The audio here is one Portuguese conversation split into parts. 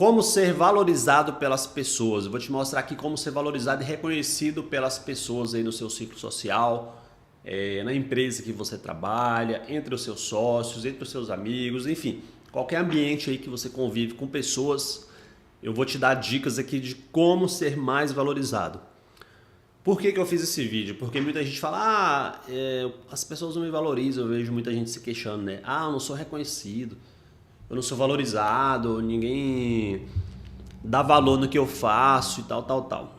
Como ser valorizado pelas pessoas. Eu vou te mostrar aqui como ser valorizado e reconhecido pelas pessoas aí no seu ciclo social, na empresa que você trabalha, entre os seus sócios, entre os seus amigos, enfim, qualquer ambiente aí que você convive com pessoas, eu vou te dar dicas aqui de como ser mais valorizado. Por que eu fiz esse vídeo? Porque muita gente fala, as pessoas não me valorizam, eu vejo muita gente se queixando, né? Eu não sou reconhecido, eu não sou valorizado, ninguém dá valor no que eu faço e tal, tal, tal.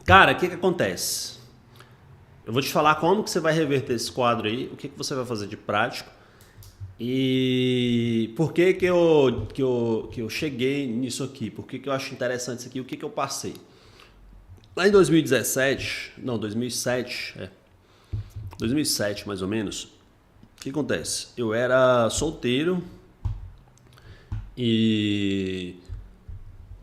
Cara, o que acontece? Eu vou te falar como que você vai reverter esse quadro aí, o que você vai fazer de prático e por que eu cheguei nisso aqui, por que eu acho interessante isso aqui, o que eu passei. Lá em 2007 mais ou menos, o que acontece? Eu era solteiro e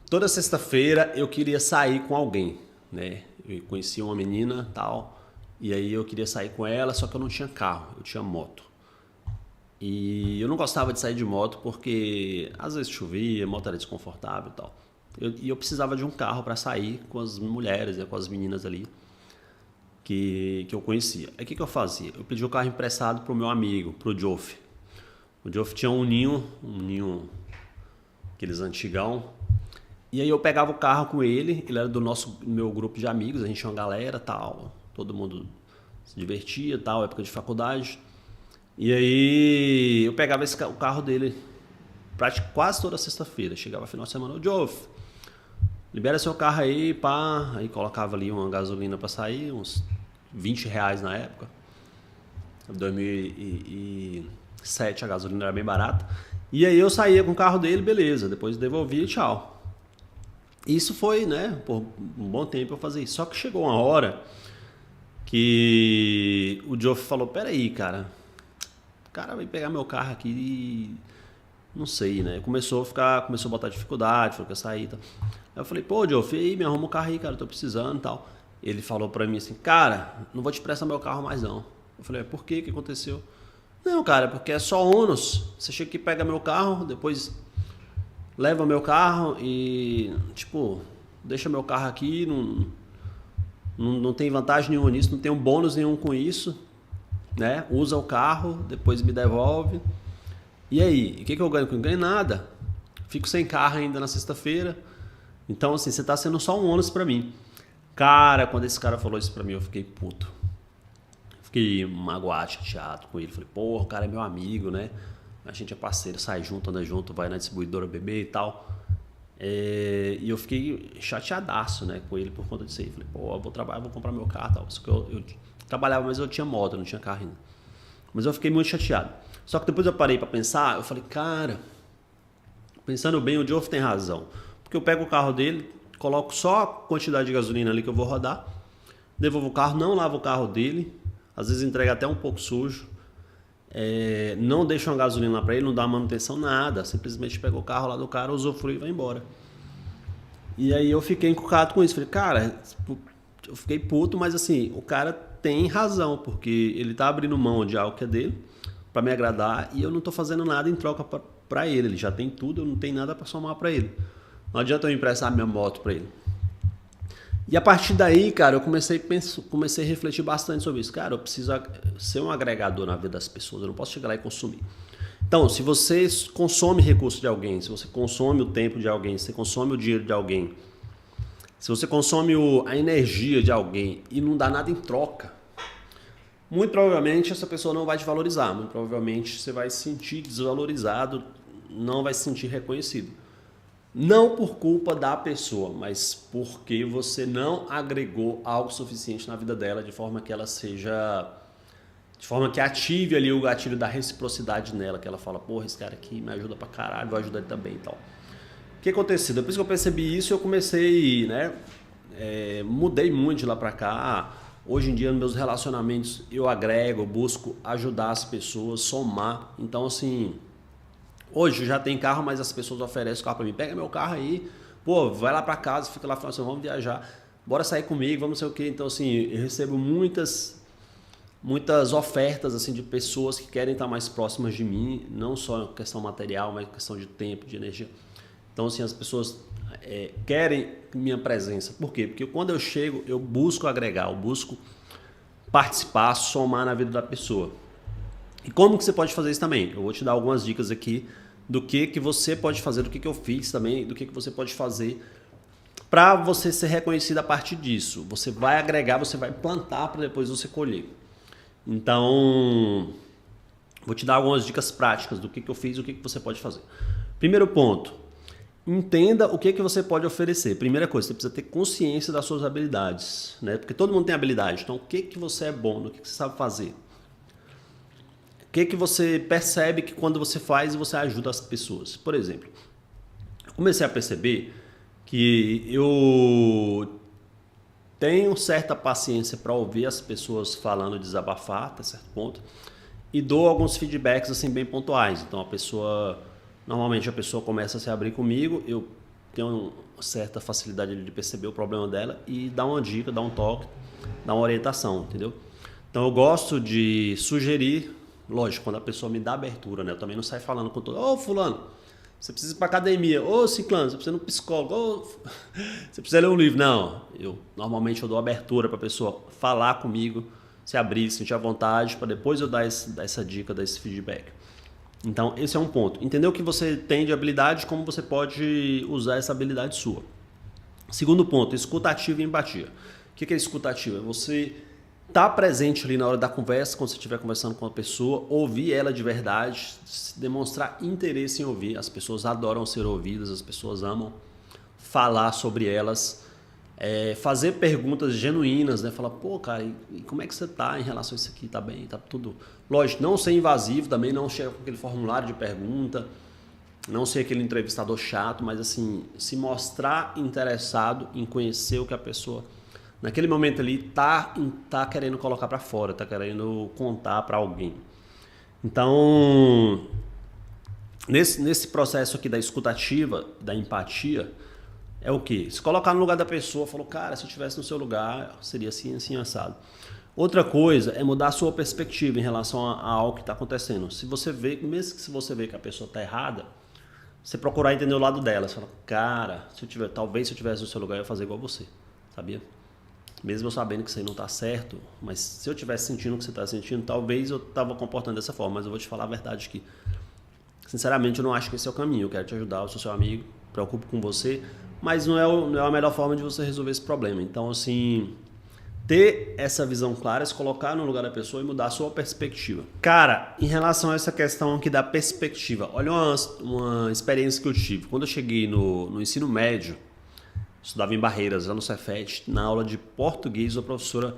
toda sexta-feira eu queria sair com alguém, né? Eu conhecia uma menina tal, e aí eu queria sair com ela, só que eu não tinha carro, eu tinha moto. E eu não gostava de sair de moto porque às vezes chovia, a moto era desconfortável e tal. E eu precisava de um carro para sair com as mulheres, né, com as meninas ali que eu conhecia. Aí o que eu fazia? Eu pedi o carro emprestado pro meu amigo, pro Joff. O Joff tinha um ninho, aqueles antigão. E aí eu pegava o carro com ele era do meu grupo de amigos, a gente tinha uma galera tal, todo mundo se divertia tal, época de faculdade. E aí eu pegava o carro dele quase toda sexta-feira, chegava final de semana, o Joff, libera seu carro aí, pá. Aí colocava ali uma gasolina para sair, uns R$ 20 na época. Em 2007 a gasolina era bem barata. E aí eu saía com o carro dele, beleza. Depois devolvia e tchau. Isso foi, né, por um bom tempo eu fazia isso. Só que chegou uma hora que o Joe falou, peraí, cara. O cara vai pegar meu carro aqui e... não sei, né? Começou a botar dificuldade, falou que ia sair e tal. Aí eu falei, pô, Joe, aí, me arruma um carro aí, cara, eu tô precisando e tal. Ele falou pra mim assim, cara, não vou te prestar meu carro mais não. Eu falei, por quê? O que aconteceu? Não, cara, porque é só ônus. Você chega aqui, pega meu carro, depois leva meu carro e, tipo, deixa meu carro aqui, não tem vantagem nenhuma nisso, não tem um bônus nenhum com isso, né? Usa o carro, depois me devolve. E aí, o que eu ganho? Eu não ganho nada. Fico sem carro ainda na sexta-feira. Então, assim, você tá sendo só um ônus pra mim. Cara, quando esse cara falou isso pra mim, eu fiquei puto. Fiquei magoado, chateado com ele. Falei, porra, o cara é meu amigo, né? A gente é parceiro, sai junto, anda junto, vai na distribuidora beber e tal. E eu fiquei chateadaço, né, com ele por conta disso aí. Falei, pô, eu vou trabalhar, vou comprar meu carro e tal. Só que eu trabalhava, mas eu tinha moto, eu não tinha carro ainda. Mas eu fiquei muito chateado. Só que depois eu parei pra pensar, eu falei, cara, pensando bem, o Geoff tem razão. Porque eu pego o carro dele, coloco só a quantidade de gasolina ali que eu vou rodar, devolvo o carro, não lavo o carro dele, às vezes entrega até um pouco sujo, não deixo uma gasolina lá pra ele, não dá manutenção, nada, simplesmente pego o carro lá do cara, usufrui e vai embora. E aí eu fiquei encucado com isso, falei, cara, eu fiquei puto, mas assim, o cara tem razão, porque ele tá abrindo mão de algo que é dele, para me agradar, e eu não tô fazendo nada em troca para ele já tem tudo, eu não tenho nada para somar para ele. Não adianta eu emprestar minha moto para ele. E a partir daí, cara, eu comecei a refletir bastante sobre isso. Cara, eu preciso ser um agregador na vida das pessoas, eu não posso chegar lá e consumir. Então, se você consome recurso de alguém, se você consome o tempo de alguém, se você consome o dinheiro de alguém, se você consome a energia de alguém e não dá nada em troca, muito provavelmente essa pessoa não vai te valorizar, muito provavelmente você vai se sentir desvalorizado, não vai se sentir reconhecido. Não por culpa da pessoa, mas porque você não agregou algo suficiente na vida dela de forma que ela seja... de forma que ative ali o gatilho da reciprocidade nela, que ela fala, porra, esse cara aqui me ajuda pra caralho, vou ajudar ele também e tal. O que aconteceu? Depois que eu percebi isso, eu comecei, né, mudei muito de lá pra cá. Hoje em dia, nos meus relacionamentos, eu agrego, eu busco ajudar as pessoas, somar. Então, assim, hoje eu já tenho carro, mas as pessoas oferecem o carro pra mim. Pega meu carro aí, pô, vai lá pra casa, fica lá falando assim, vamos viajar, bora sair comigo, vamos não sei o quê. Então, assim, eu recebo muitas ofertas assim de pessoas que querem estar mais próximas de mim, não só questão material, mas questão de tempo, de energia. Então, assim, as pessoas querem minha presença. Por quê? Porque quando eu chego, eu busco agregar, eu busco participar, somar na vida da pessoa. E como que você pode fazer isso também? Eu vou te dar algumas dicas aqui do que você pode fazer, do que eu fiz também, do que você pode fazer para você ser reconhecido a partir disso. Você vai agregar, você vai plantar para depois você colher. Então, vou te dar algumas dicas práticas do que eu fiz e o que você pode fazer. Primeiro ponto, entenda o que você pode oferecer. Primeira coisa, você precisa ter consciência das suas habilidades, né? Porque todo mundo tem habilidade. Então, o que você é bom, no que você sabe fazer? O que você percebe que quando você faz, você ajuda as pessoas? Por exemplo, eu comecei a perceber que eu tenho certa paciência para ouvir as pessoas falando, desabafar até certo ponto, e dou alguns feedbacks assim bem pontuais. Então normalmente a pessoa começa a se abrir comigo, eu tenho uma certa facilidade de perceber o problema dela e dar uma dica, dar um toque, dar uma orientação, entendeu? Então eu gosto de sugerir, lógico, quando a pessoa me dá abertura, né? Eu também não saio falando com todo, ô fulano, você precisa ir para academia, ô ciclano, você precisa ir no psicólogo, ô, você precisa ler um livro. Não, normalmente eu dou abertura para a pessoa falar comigo, se abrir, sentir à vontade, para depois eu dar essa dica, dar esse feedback. Então, esse é um ponto. Entender o que você tem de habilidade, como você pode usar essa habilidade sua. Segundo ponto, escutativa e empatia. O que é escutativa? Você estar presente ali na hora da conversa, quando você estiver conversando com uma pessoa, ouvir ela de verdade, demonstrar interesse em ouvir. As pessoas adoram ser ouvidas, as pessoas amam falar sobre elas, fazer perguntas genuínas, né? Falar, pô, cara, e como é que você tá em relação a isso aqui? Tá bem? Tá tudo... Lógico, não ser invasivo também, não chega com aquele formulário de pergunta, não ser aquele entrevistador chato, mas assim, se mostrar interessado em conhecer o que a pessoa... naquele momento ali tá querendo colocar para fora, tá querendo contar para alguém. Então, nesse processo aqui da escutativa, da empatia, é o quê? Se colocar no lugar da pessoa, falou, cara, se eu estivesse no seu lugar, seria assim, assim, assado. Outra coisa é mudar a sua perspectiva em relação a algo que está acontecendo. Se você vê, mesmo que se você vê que a pessoa está errada, você procurar entender o lado dela. Você fala, cara, talvez se eu estivesse no seu lugar, eu ia fazer igual você, sabia? Mesmo eu sabendo que isso aí não está certo, mas se eu estivesse sentindo o que você está sentindo, talvez eu estava comportando dessa forma. Mas eu vou te falar a verdade que, sinceramente, eu não acho que esse é o caminho. Eu quero te ajudar, eu sou seu amigo, preocupo com você, mas não é a melhor forma de você resolver esse problema. Então, assim, ter essa visão clara, se colocar no lugar da pessoa e mudar a sua perspectiva. Cara, em relação a essa questão aqui da perspectiva, olha uma experiência que eu tive. Quando eu cheguei no ensino médio, estudava em Barreiras, lá no Cefet, na aula de português, a professora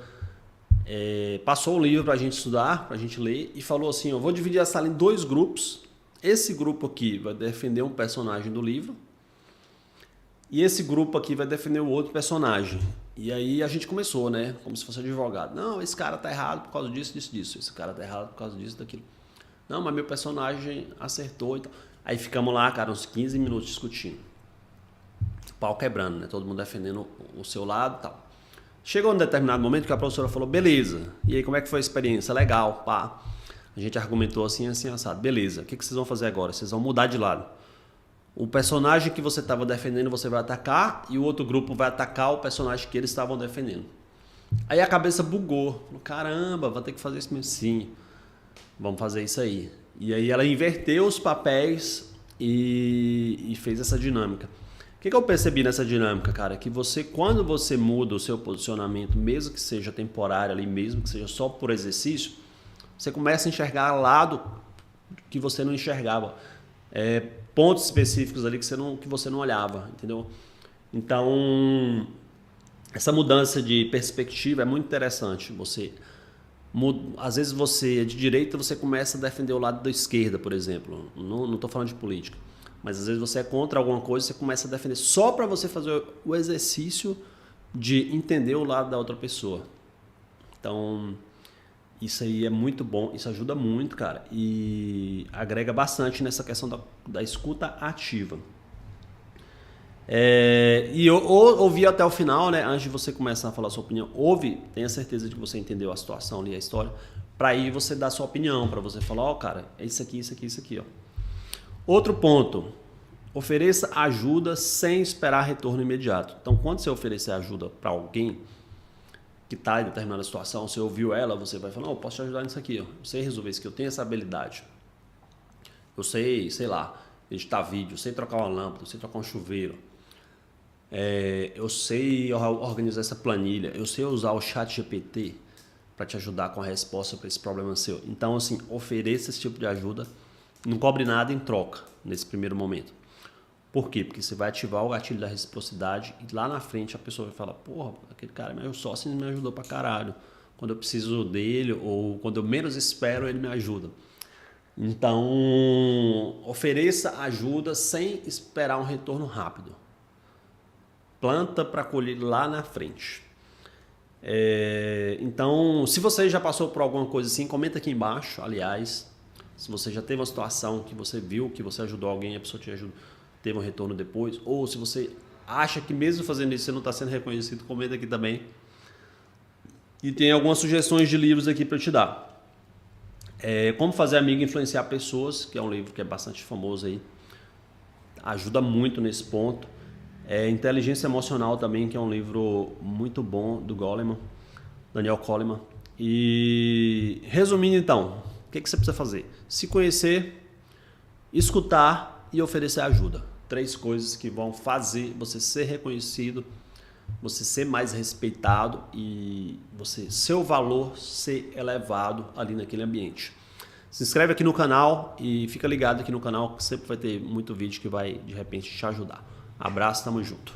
passou o livro para a gente estudar, para a gente ler, e falou assim, eu vou dividir a sala em 2 grupos. Esse grupo aqui vai defender um personagem do livro, e esse grupo aqui vai defender o outro personagem. E aí a gente começou, né? Como se fosse advogado. Não, esse cara tá errado por causa disso, disso, disso. Esse cara tá errado por causa disso, daquilo. Não, mas meu personagem acertou. Então... Aí ficamos lá, cara, uns 15 minutos discutindo. Pau quebrando, né? Todo mundo defendendo o seu lado e tal. Chegou um determinado momento que a professora falou, beleza. E aí, como é que foi a experiência? Legal, pá. A gente argumentou assim, assim, assado. Beleza, o que vocês vão fazer agora? Vocês vão mudar de lado. O personagem que você estava defendendo, você vai atacar, e o outro grupo vai atacar o personagem que eles estavam defendendo. Aí a cabeça bugou. Falou, caramba, vou ter que fazer isso mesmo. Sim, vamos fazer isso aí. E aí ela inverteu os papéis e fez essa dinâmica. O que eu percebi nessa dinâmica, cara? Que quando você muda o seu posicionamento, mesmo que seja temporário ali, mesmo que seja só por exercício, você começa a enxergar lado que você não enxergava. Pontos específicos ali que você não olhava, entendeu? Então, essa mudança de perspectiva é muito interessante. Às vezes você, de direita, você começa a defender o lado da esquerda, por exemplo. Não estou falando de política. Mas às vezes você é contra alguma coisa, você começa a defender só para você fazer o exercício de entender o lado da outra pessoa. Então, isso aí é muito bom, isso ajuda muito, cara, e agrega bastante nessa questão da escuta ativa. E eu ouvi até o final, né, antes de você começar a falar a sua opinião, tenha certeza de que você entendeu a situação ali, a história, para aí você dar a sua opinião, para você falar, ó, cara, é isso aqui, isso aqui, isso aqui, ó. Outro ponto, Ofereça ajuda sem esperar retorno imediato. Então, quando você oferecer ajuda para alguém que está em determinada situação, você ouviu ela, você vai falar, não, eu posso te ajudar nisso aqui, eu sei resolver isso aqui, eu tenho essa habilidade. Eu sei lá, editar vídeo, eu sei trocar uma lâmpada, eu sei trocar um chuveiro. Eu sei organizar essa planilha, eu sei usar o ChatGPT para te ajudar com a resposta para esse problema seu. Então, assim, ofereça esse tipo de ajuda, não cobre nada em troca nesse primeiro momento. Por quê? Porque você vai ativar o gatilho da reciprocidade e lá na frente a pessoa vai falar, porra, aquele cara é meu sócio e me ajudou pra caralho. Quando eu preciso dele ou quando eu menos espero, ele me ajuda. Então, ofereça ajuda sem esperar um retorno rápido. Planta para colher lá na frente. Então, se você já passou por alguma coisa assim, comenta aqui embaixo, aliás. Se você já teve uma situação que você viu, que você ajudou alguém e a pessoa te ajudou, teve um retorno depois, ou se você acha que mesmo fazendo isso você não está sendo reconhecido, comenta aqui também. E tem algumas sugestões de livros aqui para eu te dar. Como Fazer Amigo e Influenciar Pessoas, que é um livro que é bastante famoso aí. Ajuda muito nesse ponto. Inteligência Emocional também, que é um livro muito bom do Daniel Goleman. E resumindo então, o que você precisa fazer? Se conhecer, escutar e oferecer ajuda. 3 coisas que vão fazer você ser reconhecido, você ser mais respeitado e seu valor ser elevado ali naquele ambiente. Se inscreve aqui no canal e fica ligado aqui no canal que sempre vai ter muito vídeo que vai de repente te ajudar. Abraço, tamo junto.